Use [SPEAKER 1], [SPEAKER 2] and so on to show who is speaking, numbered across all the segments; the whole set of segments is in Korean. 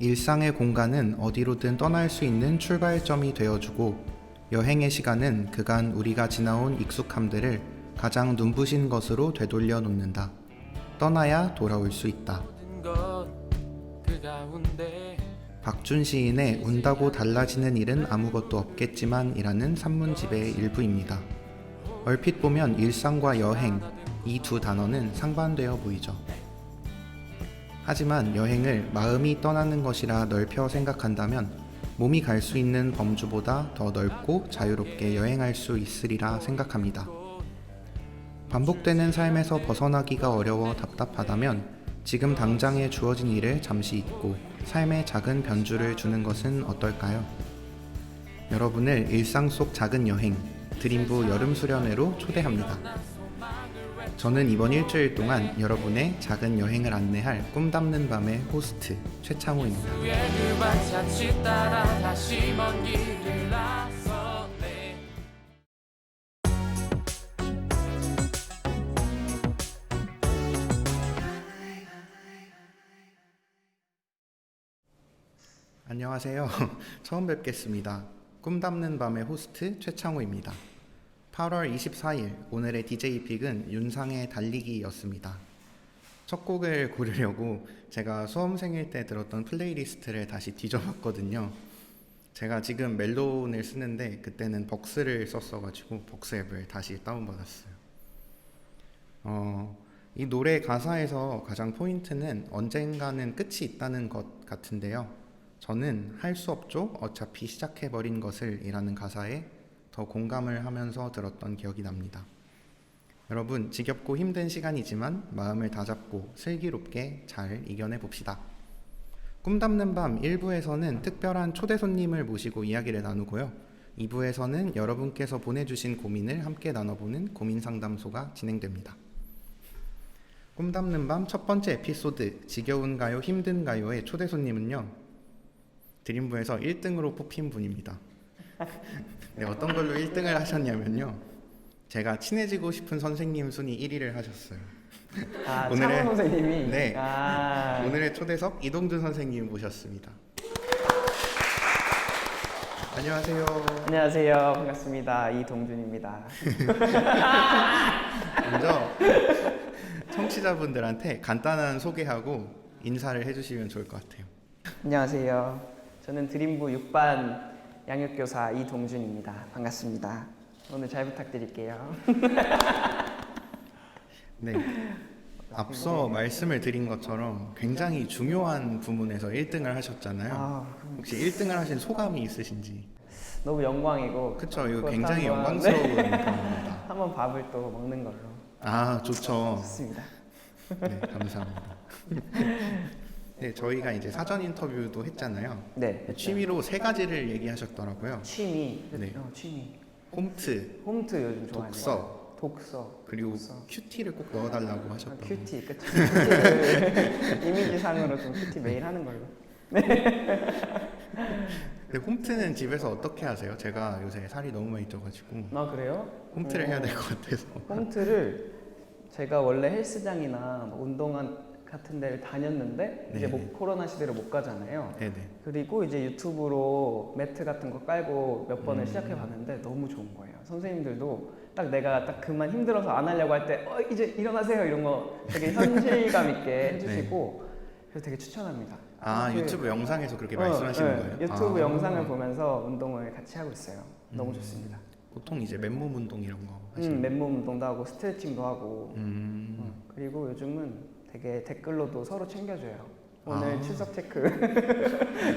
[SPEAKER 1] 일상의 공간은 어디로든 떠날 수 있는 출발점이 되어주고, 여행의 시간은 그간 우리가 지나온 익숙함들을 가장 눈부신 것으로 되돌려 놓는다. 떠나야 돌아올 수 있다. 박준 시인의 운다고 달라지는 일은 아무것도 없겠지만 이라는 산문집의 일부입니다. 얼핏 보면 일상과 여행, 이 두 단어는 상반되어 보이죠. 하지만 여행을 마음이 떠나는 것이라 넓혀 생각한다면 몸이 갈 수 있는 범주보다 더 넓고 자유롭게 여행할 수 있으리라 생각합니다. 반복되는 삶에서 벗어나기가 어려워 답답하다면 지금 당장에 주어진 일을 잠시 잊고 삶의 작은 변주를 주는 것은 어떨까요? 여러분을 일상 속 작은 여행, 드림부 여름 수련회로 초대합니다. 저는 이번 일주일 동안 여러분의 작은 여행을 안내할 꿈 담는 밤의 호스트 최창호입니다. 안녕하세요. 처음 뵙겠습니다. 꿈 담는 밤의 호스트 최창호입니다. 8월 24일 오늘의 DJ 픽은 윤상의 달리기였습니다. 첫 곡을 고르려고 제가 수험생일 때 들었던 플레이리스트를 다시 뒤져봤거든요. 제가 지금 멜론을 쓰는데 그때는 벅스를 썼어가지고 벅스 앱을 다시 다운받았어요. 이 노래 가사에서 가장 포인트는 언젠가는 끝이 있다는 것 같은데요. 저는 할 수 없죠, 어차피 시작해버린 것을 이라는 가사에 더 공감을 하면서 들었던 기억이 납니다. 여러분, 지겹고 힘든 시간이지만 마음을 다잡고 슬기롭게 잘 이겨내 봅시다. 꿈 담는 밤 1부에서는 특별한 초대 손님을 모시고 이야기를 나누고요. 2부에서는 여러분께서 보내주신 고민을 함께 나눠보는 고민상담소가 진행됩니다. 꿈 담는 밤 첫 번째 에피소드, 지겨운가요 힘든가요의 초대 손님은요, 드림부에서 1등으로 뽑힌 분입니다. 네, 어떤 걸로 1등을 하셨냐면요, 제가 친해지고 싶은 선생님 순위 1위를 하셨어요.
[SPEAKER 2] 창호 선생님이?
[SPEAKER 1] 네, 오늘의 초대석 이동준 선생님 모셨습니다. 안녕하세요.
[SPEAKER 2] 안녕하세요. 반갑습니다. 이동준입니다.
[SPEAKER 1] 먼저 청취자분들한테 간단한 소개하고 인사를 해주시면 좋을 것 같아요.
[SPEAKER 2] 안녕하세요. 저는 드림부 6반 양육교사 이동준입니다. 반갑습니다. 오늘 잘 부탁드릴게요.
[SPEAKER 1] 네, 앞서 말씀을 드린 것처럼 굉장히 중요한 부문에서 1등을 하셨잖아요. 혹시 1등을 하신 소감이 있으신지?
[SPEAKER 2] 너무 영광이고.
[SPEAKER 1] 그쵸, 이거 굉장히 영광스러운 부분입니다.
[SPEAKER 2] 한번 밥을 또 먹는 걸로.
[SPEAKER 1] 좋죠.
[SPEAKER 2] 좋습니다.
[SPEAKER 1] 네, 감사합니다. 네, 저희가 이제 사전 인터뷰도 했잖아요.
[SPEAKER 2] 네.
[SPEAKER 1] 취미로 3가지를 얘기하셨더라고요.
[SPEAKER 2] 취미.
[SPEAKER 1] 네.
[SPEAKER 2] 취미.
[SPEAKER 1] 홈트,
[SPEAKER 2] 요즘 좋아하는
[SPEAKER 1] 독서,
[SPEAKER 2] 독서.
[SPEAKER 1] 그리고 큐티를 꼭 넣어달라고 하셨던
[SPEAKER 2] 큐티, 그쵸. 큐티를 이미지상으로 좀 큐티 매일 하는 걸로.
[SPEAKER 1] 근데 홈트는 집에서 어떻게 하세요? 제가 요새 살이 너무 많이 쪄가지고
[SPEAKER 2] 그래요?
[SPEAKER 1] 홈트를 해야 될 것 같아서.
[SPEAKER 2] 홈트를 제가 원래 헬스장이나 운동한 같은 데를 다녔는데 이제 코로나 시대로 못 가잖아요.
[SPEAKER 1] 네네.
[SPEAKER 2] 그리고 이제 유튜브로 매트 같은 거 깔고 몇 번을 시작해 봤는데 너무 좋은 거예요. 선생님들도 딱 내가 딱 그만 힘들어서 안 하려고 할 때 이제 일어나세요 이런 거 되게 현실감 있게 해주시고 그래서 되게 추천합니다.
[SPEAKER 1] 유튜브 영상에서 그렇게 말씀하시는 거예요?
[SPEAKER 2] 유튜브 영상을 보면서 운동을 같이 하고 있어요. 너무 좋습니다.
[SPEAKER 1] 보통 이제 맨몸 운동 이런 거 하시는
[SPEAKER 2] 맨몸 운동도 하고 스트레칭도 하고 그리고 요즘은 되게 댓글로도 서로 챙겨줘요. 오늘 출석 체크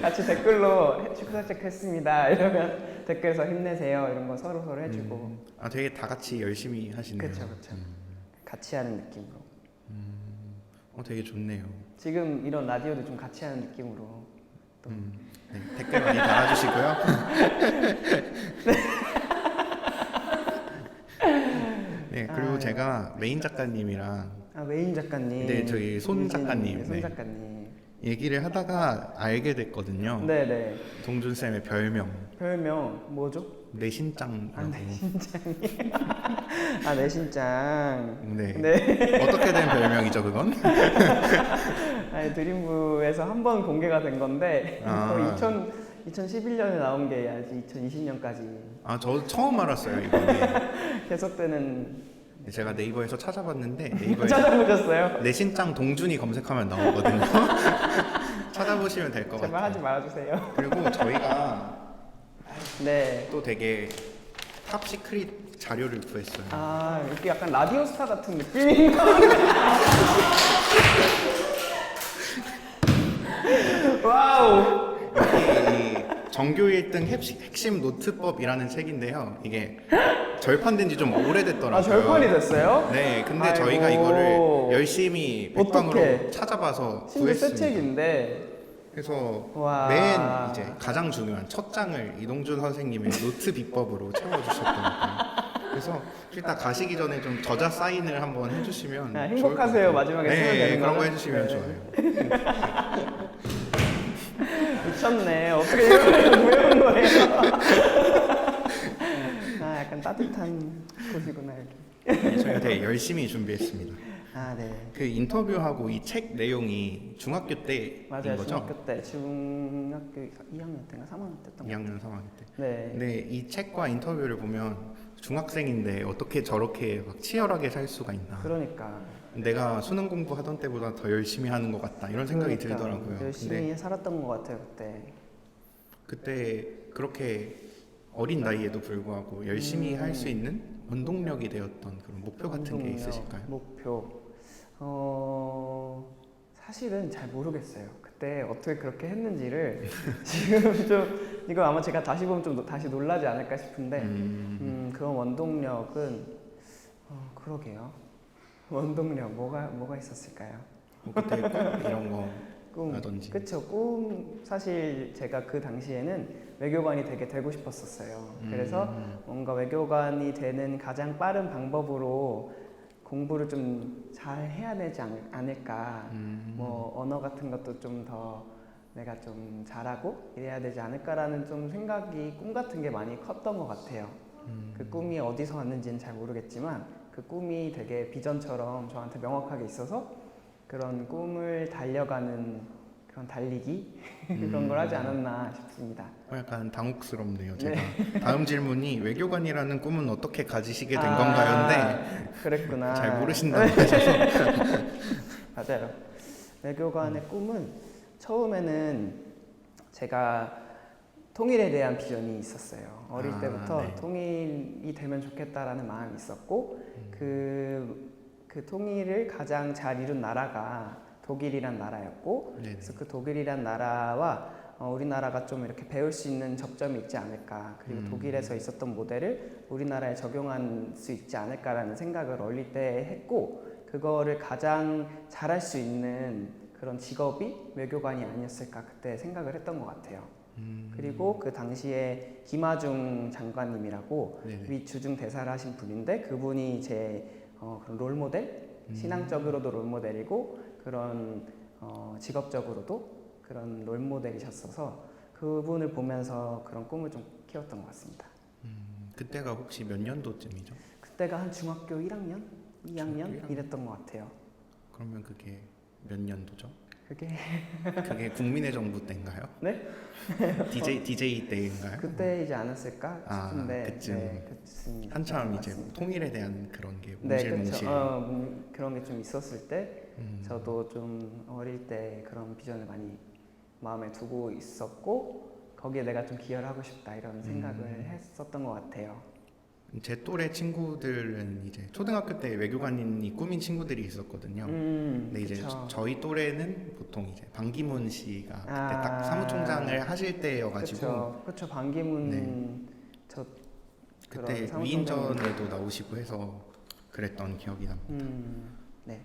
[SPEAKER 2] 같이 댓글로 출석 체크 했습니다 이러면 댓글에서 힘내세요 이런 거 서로 해주고.
[SPEAKER 1] 되게 다 같이 열심히 하시네요.
[SPEAKER 2] 그렇죠. 같이 하는 느낌으로.
[SPEAKER 1] 되게 좋네요.
[SPEAKER 2] 지금 이런 라디오도 좀 같이 하는 느낌으로 또.
[SPEAKER 1] 네, 댓글 많이 달아주시고요. 네, 그리고 제가 메인 작가님이랑
[SPEAKER 2] 메인 작가님.
[SPEAKER 1] 네, 저희 손 작가님.
[SPEAKER 2] 손 작가님.
[SPEAKER 1] 얘기를 하다가 알게 됐거든요.
[SPEAKER 2] 네네.
[SPEAKER 1] 동준 쌤의 별명.
[SPEAKER 2] 별명 뭐죠?
[SPEAKER 1] 내신장이라고.
[SPEAKER 2] 내신장.
[SPEAKER 1] 네.
[SPEAKER 2] 네.
[SPEAKER 1] 어떻게 된 별명이죠 그건?
[SPEAKER 2] 아니, 드림부에서 한 번 공개가 된 건데
[SPEAKER 1] 아.
[SPEAKER 2] 거의 2011년에 나온 게 아직 2020년까지
[SPEAKER 1] 저 처음 알았어요 이번에.
[SPEAKER 2] 계속되는.
[SPEAKER 1] 제가 네이버에서 찾아봤는데 네이버에
[SPEAKER 2] 찾아보셨어요?
[SPEAKER 1] 내신장 동준이 검색하면 나오거든요. 찾아보시면 될 것 같아요.
[SPEAKER 2] 제발 하지 말아주세요.
[SPEAKER 1] 그리고 저희가
[SPEAKER 2] 네.
[SPEAKER 1] 또 되게 탑 시크릿 자료를 구했어요.
[SPEAKER 2] 이렇게 약간 라디오스타 같은 느낌인가? 와우.
[SPEAKER 1] 여기 이 전교 1등 핵심 노트법이라는 책인데요. 이게 절판된 지 좀 오래됐더라고요.
[SPEAKER 2] 절판이 됐어요?
[SPEAKER 1] 네, 근데
[SPEAKER 2] 아이고.
[SPEAKER 1] 저희가 이거를 열심히 백방으로
[SPEAKER 2] 어떡해.
[SPEAKER 1] 찾아봐서
[SPEAKER 2] 심지어 새
[SPEAKER 1] 구했습니다.
[SPEAKER 2] 책인데.
[SPEAKER 1] 그래서
[SPEAKER 2] 와.
[SPEAKER 1] 맨 이제 가장 중요한 첫 장을 이동준 선생님의 노트 비법으로 채워주셨더라고요. 그래서 일단 가시기 전에 좀 저자 사인을 한번 해주시면
[SPEAKER 2] 행복하세요 마지막에 쓰면
[SPEAKER 1] 네,
[SPEAKER 2] 되는
[SPEAKER 1] 그런 거
[SPEAKER 2] 거죠?
[SPEAKER 1] 해주시면
[SPEAKER 2] 네.
[SPEAKER 1] 좋아요.
[SPEAKER 2] 미쳤네. 어떻게 이걸 외운 거예요? 약간 따뜻한 곳이구나 여기.
[SPEAKER 1] 저희가 되게 열심히 준비했습니다.
[SPEAKER 2] 네.
[SPEAKER 1] 그 인터뷰하고 이 책 내용이 중학교 때인
[SPEAKER 2] 맞아요.
[SPEAKER 1] 거죠?
[SPEAKER 2] 중학교 때, 중학교 2학년 때인가 3학년 때였던 것
[SPEAKER 1] 2학년, 3학년 때.
[SPEAKER 2] 네.
[SPEAKER 1] 근데 이 책과 인터뷰를 보면 중학생인데 어떻게 저렇게 막 치열하게 살 수가 있나.
[SPEAKER 2] 그러니까.
[SPEAKER 1] 내가 수능 공부하던 때보다 더 열심히 하는 것 같다 이런 생각이 들더라고요.
[SPEAKER 2] 열심히
[SPEAKER 1] 근데
[SPEAKER 2] 살았던 것 같아요
[SPEAKER 1] 그때 그렇게 어린 나이에도 불구하고 열심히 할 수 있는 원동력이 되었던 그런 목표 같은 게 있으실까요?
[SPEAKER 2] 목표. 사실은 잘 모르겠어요. 그때 어떻게 그렇게 했는지를 지금 좀 이거 아마 제가 다시 보면 좀 다시 놀라지 않을까 싶은데 그런 원동력은 그러게요. 원동력 뭐가 있었을까요?
[SPEAKER 1] 뭐 그때 꿈 이런 거 라든지.
[SPEAKER 2] 그쵸. 꿈 사실 제가 그 당시에는 외교관이 되고 싶었었어요. 그래서 뭔가 외교관이 되는 가장 빠른 방법으로 공부를 좀 잘 해야 되지 않을까. 뭐 언어 같은 것도 좀 더 내가 좀 잘하고 이래야 되지 않을까라는 좀 생각이 꿈 같은 게 많이 컸던 것 같아요. 그 꿈이 어디서 왔는지는 잘 모르겠지만 그 꿈이 되게 비전처럼 저한테 명확하게 있어서 그런 꿈을 달려가는 그런 달리기 그런 걸 하지 않았나 싶습니다.
[SPEAKER 1] 약간 당혹스럽네요. 제가 다음 질문이 외교관이라는 꿈은 어떻게 가지시게 된 건가요인데
[SPEAKER 2] 그랬구나.
[SPEAKER 1] 잘 모르신다고 하셔서
[SPEAKER 2] 맞아요. 외교관의 꿈은 처음에는 제가 통일에 대한 비전이 있었어요. 어릴 때부터
[SPEAKER 1] 네.
[SPEAKER 2] 통일이 되면 좋겠다라는 마음이 있었고 그 통일을 가장 잘 이룬 나라가 독일이란 나라였고
[SPEAKER 1] 네네.
[SPEAKER 2] 그래서 그 독일이란 나라와 우리나라가 좀 이렇게 배울 수 있는 접점이 있지 않을까 그리고 독일에서 있었던 모델을 우리나라에 적용할 수 있지 않을까라는 생각을 어릴 때 했고 그거를 가장 잘할 수 있는 그런 직업이 외교관이 아니었을까 그때 생각을 했던 것 같아요. 그리고 그 당시에 김하중 장관님이라고
[SPEAKER 1] 네네.
[SPEAKER 2] 미 주중 대사를 하신 분인데 그분이 제 그런 롤모델 신앙적으로도 롤모델이고 그런 직업적으로도 그런 롤모델이셨어서 그분을 보면서 그런 꿈을 좀 키웠던 것 같습니다.
[SPEAKER 1] 그때가 혹시 몇 년도쯤이죠?
[SPEAKER 2] 그때가 한 중학교 1학년? 2학년?
[SPEAKER 1] 중학교 1학년?
[SPEAKER 2] 이랬던 것 같아요.
[SPEAKER 1] 그러면 그게 몇 년도죠?
[SPEAKER 2] 그게
[SPEAKER 1] 국민의 정부 때인가요?
[SPEAKER 2] 네?
[SPEAKER 1] DJ 때인가요?
[SPEAKER 2] 그때이지 않았을까 싶은데
[SPEAKER 1] 그쯤.
[SPEAKER 2] 네, 그렇습니다.
[SPEAKER 1] 한참 이제
[SPEAKER 2] 맞습니다.
[SPEAKER 1] 통일에 대한 그런 게
[SPEAKER 2] 네,
[SPEAKER 1] 몽실몽실.
[SPEAKER 2] 그렇죠. 그런 게 좀 있었을 때 저도 좀 어릴 때 그런 비전을 많이 마음에 두고 있었고 거기에 내가 좀 기여를 하고 싶다 이런 생각을 했었던 것 같아요.
[SPEAKER 1] 제 또래 친구들은 이제 초등학교 때 외교관이 꾸민 친구들이 있었거든요. 근데 이제
[SPEAKER 2] 그쵸.
[SPEAKER 1] 저희 또래는 보통 이제 반기문 씨가 그때
[SPEAKER 2] 아.
[SPEAKER 1] 딱 사무총장을 하실 때여가지고
[SPEAKER 2] 그쵸. 반기문
[SPEAKER 1] 네.
[SPEAKER 2] 저
[SPEAKER 1] 그때
[SPEAKER 2] 그런
[SPEAKER 1] 위인전에도 나오시고 해서 그랬던 기억이 납니다.
[SPEAKER 2] 네.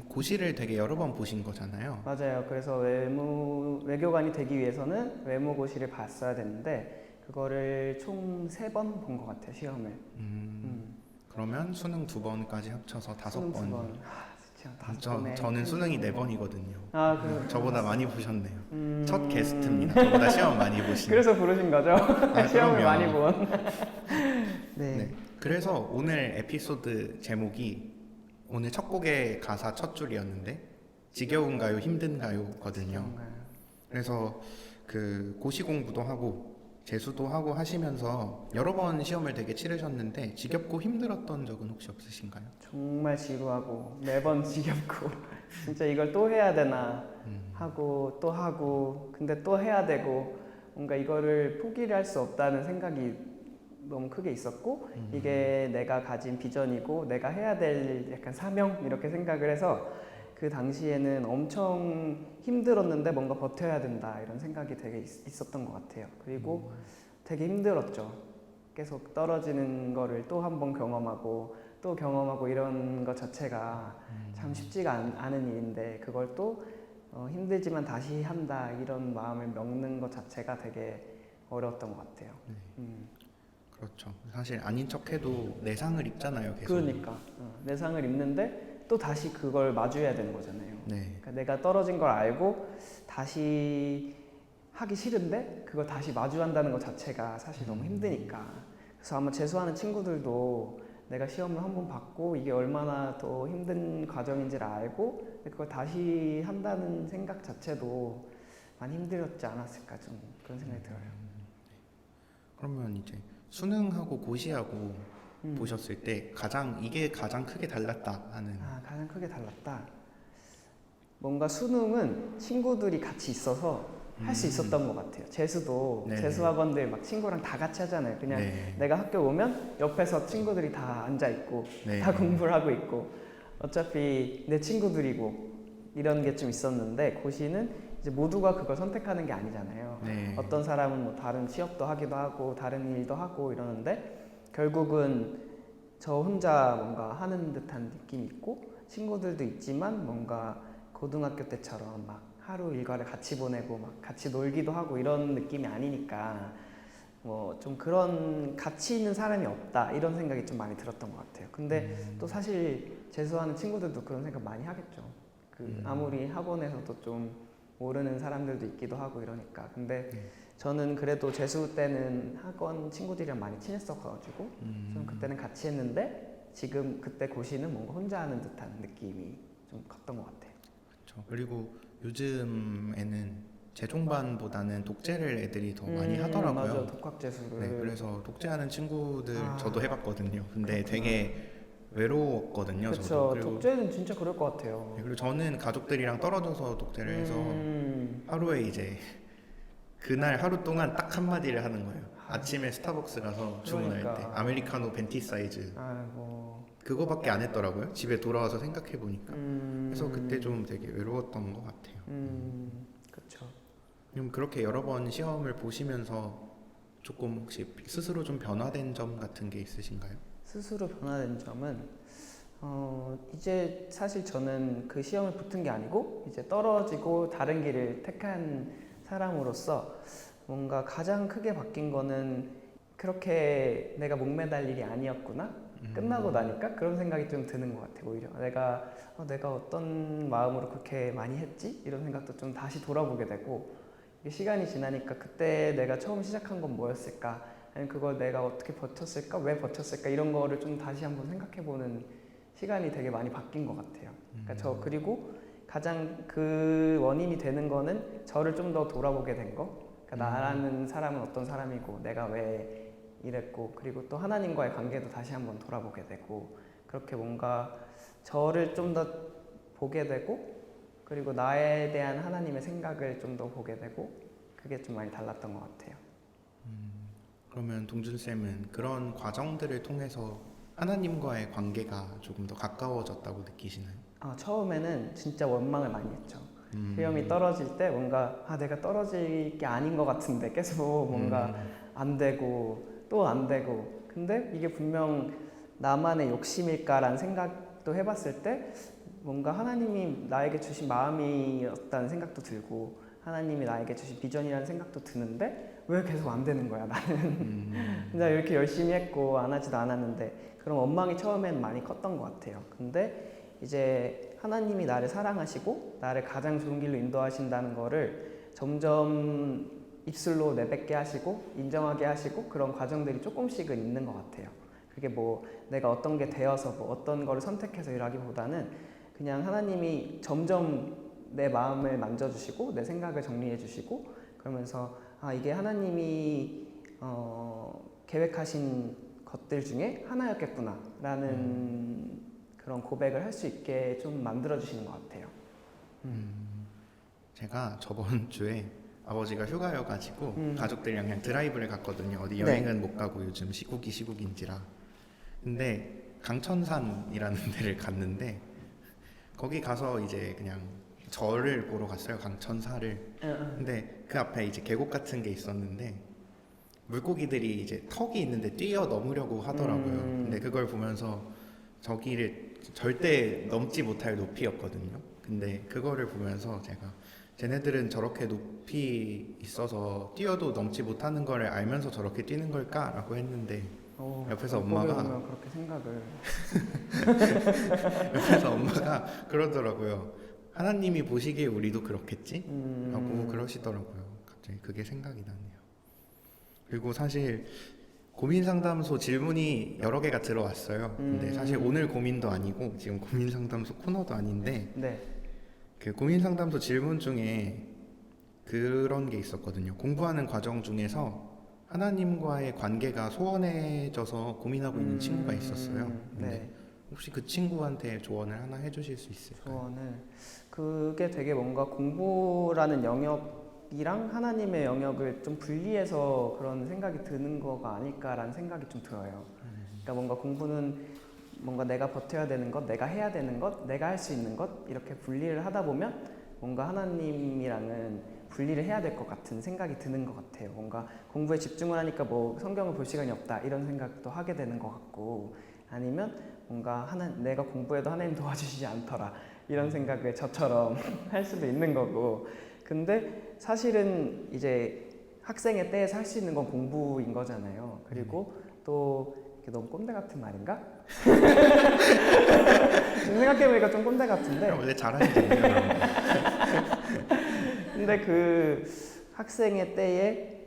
[SPEAKER 1] 고시를 되게 여러 번 보신 거잖아요.
[SPEAKER 2] 맞아요. 그래서 외교관이 되기 위해서는 외무고시를 봤어야 됐는데 그거를 총 3번 본 것 같아요. 시험을.
[SPEAKER 1] 그러면 수능 2번까지 합쳐서 5번.
[SPEAKER 2] 수능 2번. 지금 5번에
[SPEAKER 1] 저는 수능이 4번이거든요.
[SPEAKER 2] 아, 그래요?
[SPEAKER 1] 저보다 많이 보셨네요. 첫 게스트입니다. 저보다 시험 많이 보신.
[SPEAKER 2] 그래서 부르신 거죠? 시험을
[SPEAKER 1] 그럼요.
[SPEAKER 2] 많이 본. 네.
[SPEAKER 1] 네. 그래서 오늘 에피소드 제목이 오늘 첫 곡의 가사 첫 줄이었는데 지겨운가요, 힘든가요거든요.
[SPEAKER 2] 그런가요?
[SPEAKER 1] 그래서 그 고시 공부도 하고 재수도 하고 하시면서 여러 번 시험을 되게 치르셨는데 지겹고 힘들었던 적은 혹시 없으신가요?
[SPEAKER 2] 정말 지루하고 매번 지겹고 진짜 이걸 또 해야 되나 하고 또 하고 근데 또 해야 되고 뭔가 이거를 포기를 할 수 없다는 생각이 너무 크게 있었고 이게 내가 가진 비전이고 내가 해야 될 약간 사명 이렇게 생각을 해서 그 당시에는 엄청 힘들었는데 뭔가 버텨야 된다 이런 생각이 되게 있었던 것 같아요. 그리고 되게 힘들었죠. 계속 떨어지는 거를 또 한 번 경험하고 또 경험하고 이런 것 자체가 참 쉽지가 않은 일인데 그걸 또 힘들지만 다시 한다 이런 마음을 먹는 것 자체가 되게 어려웠던 것 같아요.
[SPEAKER 1] 그렇죠. 사실 아닌 척해도 내상을 입잖아요, 계속.
[SPEAKER 2] 그러니까 내상을 입는데 또 다시 그걸 마주해야 되는 거잖아요.
[SPEAKER 1] 네.
[SPEAKER 2] 그러니까 내가 떨어진 걸 알고 다시 하기 싫은데 그걸 다시 마주한다는 것 자체가 사실 너무 힘드니까. 그래서 아마 재수하는 친구들도 내가 시험을 한번 받고 이게 얼마나 더 힘든 과정인지를 알고 그걸 다시 한다는 생각 자체도 많이 힘들었지 않았을까 좀 그런 생각이 들어요.
[SPEAKER 1] 그러면 이제 수능하고 고시하고 보셨을 때 이게 가장 크게 달랐다 하는.
[SPEAKER 2] 가장 크게 달랐다. 뭔가 수능은 친구들이 같이 있어서 할 수 있었던 것 같아요. 재수도
[SPEAKER 1] 네.
[SPEAKER 2] 재수학원들 막 친구랑 다 같이 하잖아요. 그냥
[SPEAKER 1] 네.
[SPEAKER 2] 내가 학교 오면 옆에서 친구들이 다 앉아 있고
[SPEAKER 1] 네.
[SPEAKER 2] 다 공부를 하고 있고 어차피 내 친구들이고 이런 게 좀 있었는데 고시는 이제 모두가 그걸 선택하는 게 아니잖아요.
[SPEAKER 1] 네.
[SPEAKER 2] 어떤 사람은 뭐 다른 취업도 하기도 하고 다른 일도 하고 이러는데 결국은 저 혼자 뭔가 하는 듯한 느낌이 있고 친구들도 있지만 뭔가 고등학교 때처럼 막 하루 일과를 같이 보내고 막 같이 놀기도 하고 이런 느낌이 아니니까 뭐 좀 그런 가치 있는 사람이 없다 이런 생각이 좀 많이 들었던 것 같아요. 근데 또 사실 재수하는 친구들도 그런 생각 많이 하겠죠. 아무리 학원에서도 좀 모르는 사람들도 있기도 하고 이러니까. 근데 저는 그래도 재수 때는 학원 친구들이랑 많이 친했어가지고 좀 그때는 같이 했는데 지금 그때 고시는 뭔가 혼자 하는 듯한 느낌이 좀 컸던 것 같아요.
[SPEAKER 1] 그렇죠. 그리고 요즘에는 재종반보다는 독재를 애들이 더 많이 하더라고요.
[SPEAKER 2] 맞아, 독학재수를.
[SPEAKER 1] 네, 그래서 독재하는 친구들 저도 해봤거든요. 근데
[SPEAKER 2] 그렇구나.
[SPEAKER 1] 되게 외로웠거든요. 저도.
[SPEAKER 2] 그렇죠.
[SPEAKER 1] 그리고,
[SPEAKER 2] 독재는 진짜 그럴 것 같아요.
[SPEAKER 1] 네, 그리고 저는 가족들이랑 떨어져서 독재를 해서 하루에 이제 그날 하루 동안 딱 한마디를 하는 거예요. 아침에 스타벅스 가서 주문할 때 아메리카노 벤티 사이즈.
[SPEAKER 2] 아이고.
[SPEAKER 1] 그거밖에 안 했더라고요. 집에 돌아와서 생각해 보니까. 그래서 그때 좀 되게 외로웠던 것 같아요.
[SPEAKER 2] 그렇죠.
[SPEAKER 1] 그럼 그렇게 여러 번 시험을 보시면서 조금 혹시 스스로 좀 변화된 점 같은 게 있으신가요?
[SPEAKER 2] 스스로 변화된 점은 이제 사실 저는 그 시험을 붙은 게 아니고 이제 떨어지고 다른 길을 택한 사람으로서 뭔가 가장 크게 바뀐 거는 그렇게 내가 목매달 일이 아니었구나 끝나고 나니까 그런 생각이 좀 드는 것 같아요. 오히려 내가 어떤 마음으로 그렇게 많이 했지? 이런 생각도 좀 다시 돌아보게 되고 시간이 지나니까 그때 내가 처음 시작한 건 뭐였을까? 아니면 그걸 내가 어떻게 버텼을까? 왜 버텼을까? 이런 거를 좀 다시 한번 생각해보는 시간이 되게 많이 바뀐 것 같아요. 그러니까 그리고 가장 그 원인이 되는 거는 저를 좀 더 돌아보게 된 거. 그러니까 나라는 사람은 어떤 사람이고 내가 왜 이랬고 그리고 또 하나님과의 관계도 다시 한번 돌아보게 되고 그렇게 뭔가 저를 좀 더 보게 되고 그리고 나에 대한 하나님의 생각을 좀 더 보게 되고 그게 좀 많이 달랐던 것 같아요.
[SPEAKER 1] 그러면 동준쌤은 그런 과정들을 통해서 하나님과의 관계가 조금 더 가까워졌다고 느끼시나요?
[SPEAKER 2] 처음에는 진짜 원망을 많이 했죠. 시험이 떨어질 때 뭔가 내가 떨어질 게 아닌 것 같은데 계속 뭔가 안 되고 또 안 되고 근데 이게 분명 나만의 욕심일까라는 생각도 해봤을 때 뭔가 하나님이 나에게 주신 마음이었다는 생각도 들고 하나님이 나에게 주신 비전이라는 생각도 드는데 왜 계속 안 되는 거야 나는 나 이렇게 열심히 했고 안 하지도 않았는데 그런 원망이 처음엔 많이 컸던 것 같아요. 근데 이제 하나님이 나를 사랑하시고 나를 가장 좋은 길로 인도하신다는 거를 점점 입술로 내뱉게 하시고 인정하게 하시고 그런 과정들이 조금씩은 있는 것 같아요. 그게 뭐 내가 어떤 게 되어서 뭐 어떤 거를 선택해서 일하기보다는 그냥 하나님이 점점 내 마음을 만져주시고 내 생각을 정리해 주시고 그러면서 아 이게 하나님이 계획하신 것들 중에 하나였겠구나 라는 그런 고백을 할 수 있게 좀 만들어 주시는 것 같아요.
[SPEAKER 1] 제가 저번 주에 아버지가 휴가여가지고 가족들이랑 그냥 드라이브를 갔거든요. 어디
[SPEAKER 2] 네.
[SPEAKER 1] 여행은 못 가고 요즘 시국인지라. 근데 강천산이라는 데를 갔는데 거기 가서 이제 그냥 절을 보러 갔어요. 강천사를. 근데 그 앞에 이제 계곡 같은 게 있었는데 물고기들이 이제 턱이 있는데 뛰어 넘으려고 하더라고요. 근데 그걸 보면서 저기를 절대 넘지 못할 높이였거든요. 근데 그거를 보면서 제가 쟤네들은 저렇게 높이 있어서 뛰어도 넘지 못하는 걸 알면서 저렇게 뛰는 걸까라고 했는데 옆에서 엄마가
[SPEAKER 2] 그렇게 생각을
[SPEAKER 1] 옆에서 엄마가 그러더라고요. 하나님이 보시기에 우리도 그렇겠지? 라고 그러시더라고요. 갑자기 그게 생각이 나네요. 그리고 사실 고민 상담소 질문이 여러 개가 들어왔어요. 근데 사실 오늘 고민도 아니고 지금 고민 상담소 코너도 아닌데
[SPEAKER 2] 네.
[SPEAKER 1] 그 고민 상담소 질문 중에 그런 게 있었거든요. 공부하는 과정 중에서 하나님과의 관계가 소원해져서 고민하고 있는 친구가 있었어요. 근데
[SPEAKER 2] 네.
[SPEAKER 1] 혹시 그 친구한테 조언을 하나 해주실 수 있을까요?
[SPEAKER 2] 조언을 그게 되게 뭔가 공부라는 영역이랑 하나님의 영역을 좀 분리해서 그런 생각이 드는 거가 아닐까라는 생각이 좀 들어요. 그러니까 뭔가 공부는 뭔가 내가 버텨야 되는 것, 내가 해야 되는 것, 내가 할 수 있는 것 이렇게 분리를 하다 보면 뭔가 하나님이랑은 분리를 해야 될 것 같은 생각이 드는 것 같아요. 뭔가 공부에 집중을 하니까 뭐 성경을 볼 시간이 없다 이런 생각도 하게 되는 것 같고 아니면 뭔가 내가 공부해도 하나님 도와주시지 않더라 이런 생각을 저처럼 할 수도 있는 거고 근데 사실은 이제 학생의 때에서 할 수 있는 건 공부인 거잖아요. 그리고 또 이게 너무 꼰대 같은 말인가? 지금 생각해보니까 좀 꼰대 같은데
[SPEAKER 1] 원래 잘하시잖아요.
[SPEAKER 2] 근데 그 학생의 때에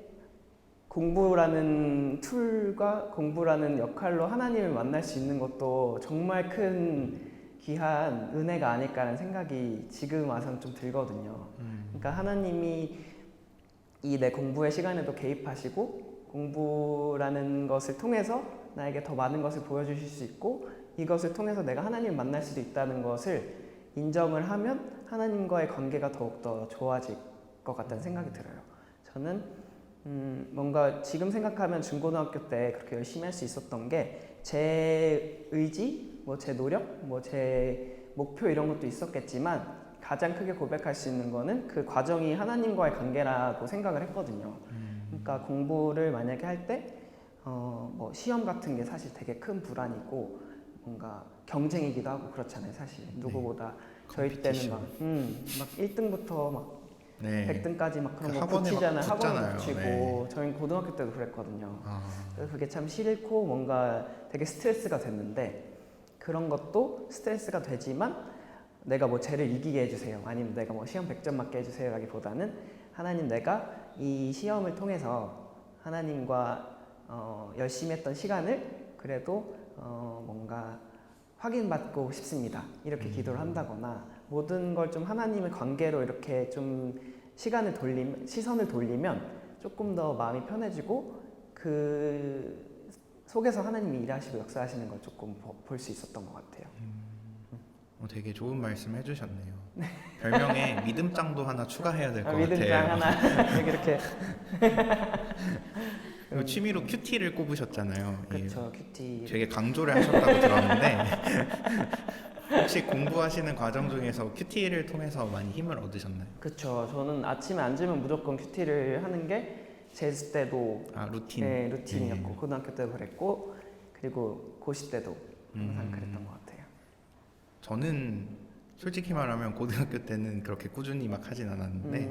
[SPEAKER 2] 공부라는 툴과 공부라는 역할로 하나님을 만날 수 있는 것도 정말 큰 귀한 은혜가 아닐까라는 생각이 지금 와서는 좀 들거든요. 그러니까 하나님이 이 내 공부의 시간에도 개입하시고 공부라는 것을 통해서 나에게 더 많은 것을 보여주실 수 있고 이것을 통해서 내가 하나님을 만날 수도 있다는 것을 인정을 하면 하나님과의 관계가 더욱더 좋아질 것 같다는 생각이 들어요. 저는 뭔가 지금 생각하면 중고등학교 때 그렇게 열심히 할 수 있었던 게 제 의지, 뭐 제 노력, 뭐 제 목표 이런 것도 있었겠지만 가장 크게 고백할 수 있는 거는 그 과정이 하나님과의 관계라고 생각을 했거든요. 그러니까 공부를 만약에 할 때 뭐 시험 같은 게 사실 되게 큰 불안이고 뭔가 경쟁이기도 하고 그렇잖아요. 사실 누구보다 저희 때는 막 1등부터 막
[SPEAKER 1] 네.
[SPEAKER 2] 100등까지 막 그런
[SPEAKER 1] 그
[SPEAKER 2] 거
[SPEAKER 1] 학원에
[SPEAKER 2] 붙이잖아요.
[SPEAKER 1] 막
[SPEAKER 2] 학원에
[SPEAKER 1] 붙잖아요.
[SPEAKER 2] 붙이고
[SPEAKER 1] 네.
[SPEAKER 2] 저희는 고등학교 때도 그랬거든요.
[SPEAKER 1] 아,
[SPEAKER 2] 그래서 그게 참 싫고 뭔가 되게 스트레스가 됐는데 그런 것도 스트레스가 되지만 내가 뭐 쟤를 이기게 해주세요. 아니면 내가 뭐 시험 100점 맞게 해주세요. 라기보다는 하나님 내가 이 시험을 통해서 하나님과 열심히 했던 시간을 그래도 뭔가 확인받고 싶습니다. 이렇게 기도를 한다거나 모든 걸 좀 하나님의 관계로 이렇게 좀 시선을 돌리면 조금 더 마음이 편해지고 그 속에서 하나님이 일하시고 역사하시는 걸 조금 볼 수 있었던 것 같아요.
[SPEAKER 1] 되게 좋은 말씀 해주셨네요. 별명에 믿음장도 하나 추가해야 될 것 같아요.
[SPEAKER 2] 믿음장 하나 이렇게
[SPEAKER 1] 그리고 취미로 큐티를 꼽으셨잖아요.
[SPEAKER 2] 그렇죠. 큐티
[SPEAKER 1] 되게 강조를 하셨다고 들었는데 혹시 공부하시는 과정 중에서 큐티를 통해서 많이 힘을 얻으셨나요?
[SPEAKER 2] 그렇죠. 저는 아침에 앉으면 무조건 큐티를 하는 게 재수 때도
[SPEAKER 1] 루틴.
[SPEAKER 2] 네, 루틴이었고 고등학교 때도 그랬고 그리고 고시 때도 항상 그랬던 것 같아요.
[SPEAKER 1] 저는 솔직히 말하면 고등학교 때는 그렇게 꾸준히 막 하진 않았는데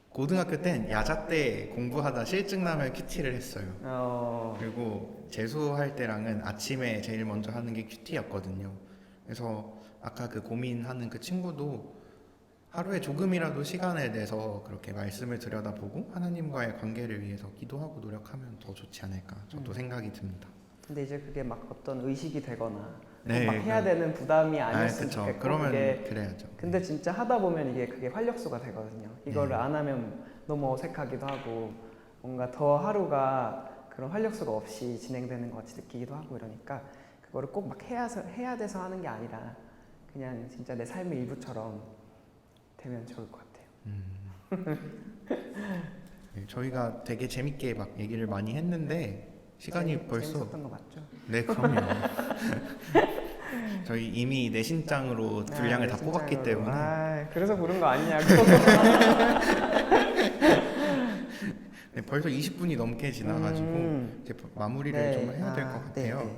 [SPEAKER 1] 고등학교 땐 야자 때 공부하다 실증 나면 큐티를 했어요. 그리고 재수할 때랑은 아침에 제일 먼저 하는 게 큐티였거든요. 그래서 아까 그 고민하는 그 친구도 하루에 조금이라도 시간을 내서 그렇게 말씀을 들여다보고 하나님과의 관계를 위해서 기도하고 노력하면 더 좋지 않을까 저도 생각이 듭니다.
[SPEAKER 2] 근데 이제 그게 막 어떤 의식이 되거나
[SPEAKER 1] 네,
[SPEAKER 2] 막 해야 되는 부담이 아니었으면
[SPEAKER 1] 그쵸.
[SPEAKER 2] 좋겠고
[SPEAKER 1] 그러면
[SPEAKER 2] 그게
[SPEAKER 1] 그래야죠.
[SPEAKER 2] 근데 진짜 하다 보면 이게 그게 활력소가 되거든요. 이거를
[SPEAKER 1] 네.
[SPEAKER 2] 안 하면 너무 어색하기도 하고 뭔가 더 하루가 그런 활력소가 없이 진행되는 것 같이 느끼기도 하고 이러니까 그거를 꼭 막 해야 돼서 하는 게 아니라 그냥 진짜 내 삶의 일부처럼 되면 좋을 것 같아요.
[SPEAKER 1] 네, 저희가 되게 재밌게 막 얘기를 많이 했는데 시간이 벌써
[SPEAKER 2] 재밌었던 거 맞죠?
[SPEAKER 1] 네 그럼요. 저희 이미 내신장으로 분량을 다 뽑았기 때문에
[SPEAKER 2] 그래서 부른 거 아니냐고.
[SPEAKER 1] 네, 벌써 20분이 넘게 지나가지고 이제 마무리를
[SPEAKER 2] 네.
[SPEAKER 1] 좀 해야 될 것 같아요.
[SPEAKER 2] 네.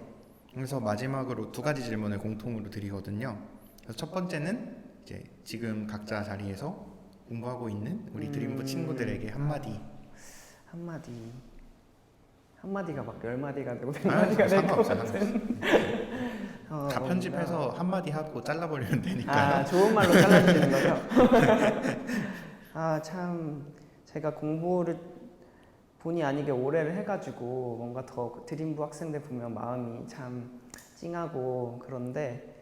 [SPEAKER 1] 그래서 마지막으로 두 가지 질문을 공통으로 드리거든요. 그래서 첫 번째는 이제 지금 각자 자리에서 공부하고 있는 우리 드림부 친구들에게 한마디.
[SPEAKER 2] 한마디가 막 10마디가 되고 100마디가 될 것 같은.
[SPEAKER 1] 다 편집해서 한마디 하고 잘라버리면 되니까.
[SPEAKER 2] 아, 좋은 말로 잘라주시는 거죠? 아, 참 제가 공부를 본의 아니게 오래를 해가지고 뭔가 더 드림부 학생들 보면 마음이 참 찡하고 그런데